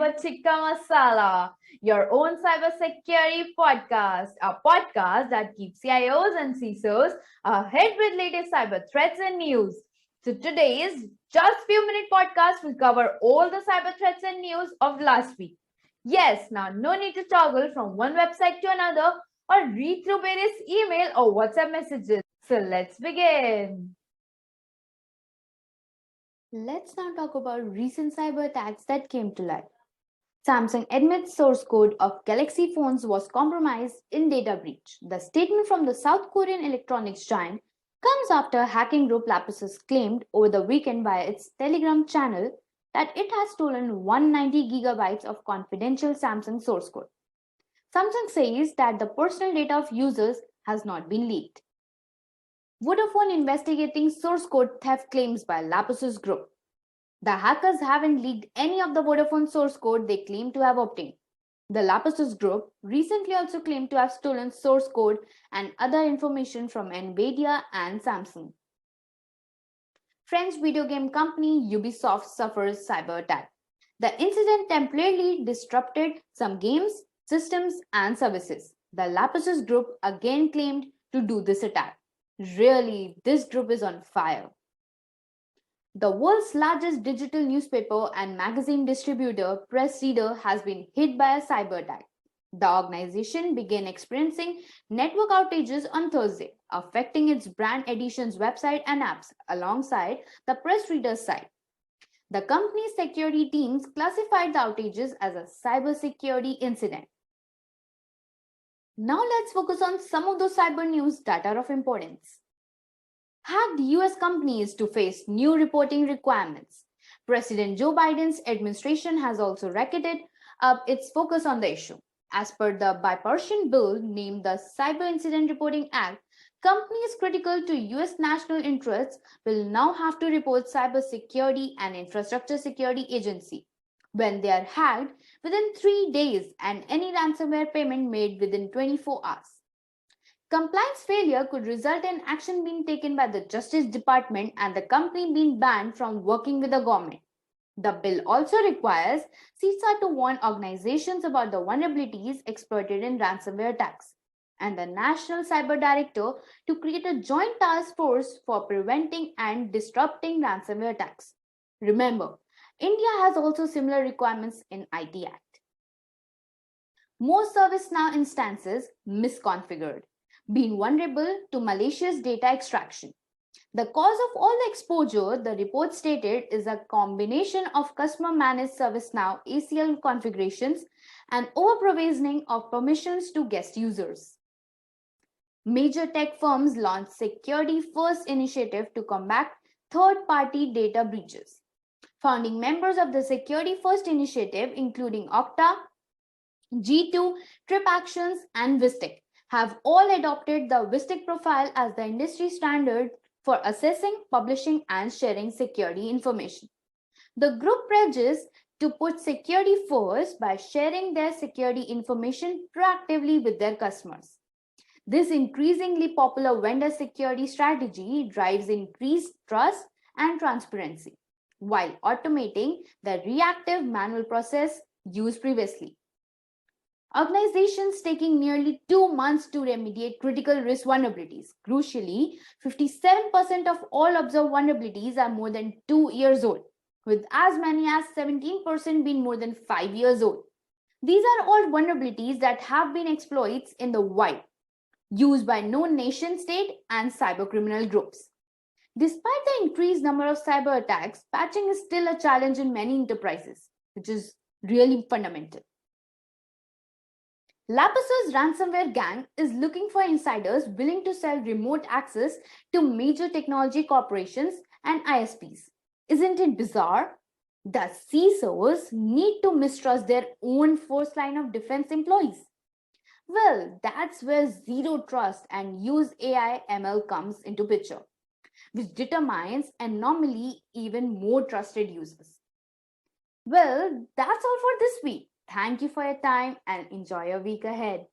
about Tikka Masala, your own cybersecurity podcast, a podcast that keeps CIOs and CISOs ahead with latest cyber threats and news. So today's just few minute podcast will cover all the cyber threats and news of last week. Yes, now no need to toggle from one website to another or read through various email or WhatsApp messages. So let's begin. Let's now talk about recent cyber attacks that came to light. Samsung admits source code of Galaxy phones was compromised in data breach. The statement from the South Korean electronics giant comes after hacking group Lapsus claimed over the weekend via its Telegram channel that it has stolen 190 gigabytes of confidential Samsung source code. Samsung says that the personal data of users has not been leaked. Vodafone investigating source code theft claims by Lapsus Group. The hackers haven't leaked any of the Vodafone source code they claim to have obtained. The Lapsus Group recently also claimed to have stolen source code and other information from Nvidia and Samsung. French video game company Ubisoft suffers cyber attack. The incident temporarily disrupted some games, systems, and services. The Lapsus Group again claimed to do this attack. Really, this group is on fire. The world's largest digital newspaper and magazine distributor, Press Reader, has been hit by a cyber attack. The organization began experiencing network outages on Thursday, affecting its brand edition's website and apps alongside the Press Reader's site. The company's security teams classified the outages as a cybersecurity incident. Now let's focus on some of those cyber news that are of importance. Hacked US companies to face new reporting requirements. President Joe Biden's administration has also racketed up its focus on the issue. As per the bipartisan bill named the Cyber Incident Reporting Act, companies critical to US national interests will now have to report Cybersecurity and Infrastructure Security Agency when they are hacked within 3 days and any ransomware payment made within 24 hours. Compliance failure could result in action being taken by the Justice Department and the company being banned from working with the government. The bill also requires CISA to warn organizations about the vulnerabilities exploited in ransomware attacks and the National Cyber Director to create a joint task force for preventing and disrupting ransomware attacks. Remember, India has also similar requirements in IT Act. Most ServiceNow instances misconfigured, being vulnerable to malicious data extraction. The cause of all the exposure, the report stated, is a combination of customer-managed ServiceNow ACL configurations and over-provisioning of permissions to guest users. Major tech firms launched Security First initiative to combat third-party data breaches. Founding members of the Security First initiative, including Okta, G2, TripActions, and Vistic, have all adopted the Vistic profile as the industry standard for assessing, publishing, and sharing security information. The group pledges to put security first by sharing their security information proactively with their customers. This increasingly popular vendor security strategy drives increased trust and transparency, while automating the reactive manual process used previously. Organizations taking nearly 2 months to remediate critical risk vulnerabilities. Crucially, 57% of all observed vulnerabilities are more than 2 years old, with as many as 17% being more than 5 years old. These are all vulnerabilities that have been exploits in the wild, used by known nation state and cybercriminal groups. Despite the increased number of cyber attacks, patching is still a challenge in many enterprises, which is really fundamental. Lapsus' ransomware gang is looking for insiders willing to sell remote access to major technology corporations and ISPs. Isn't it bizarre? The CISOs need to mistrust their own first line of defense employees. Well, that's where zero trust and use AI ML comes into picture, which determines and normally even more trusted users. Well, that's all for this week. Thank you for your time and enjoy your week ahead.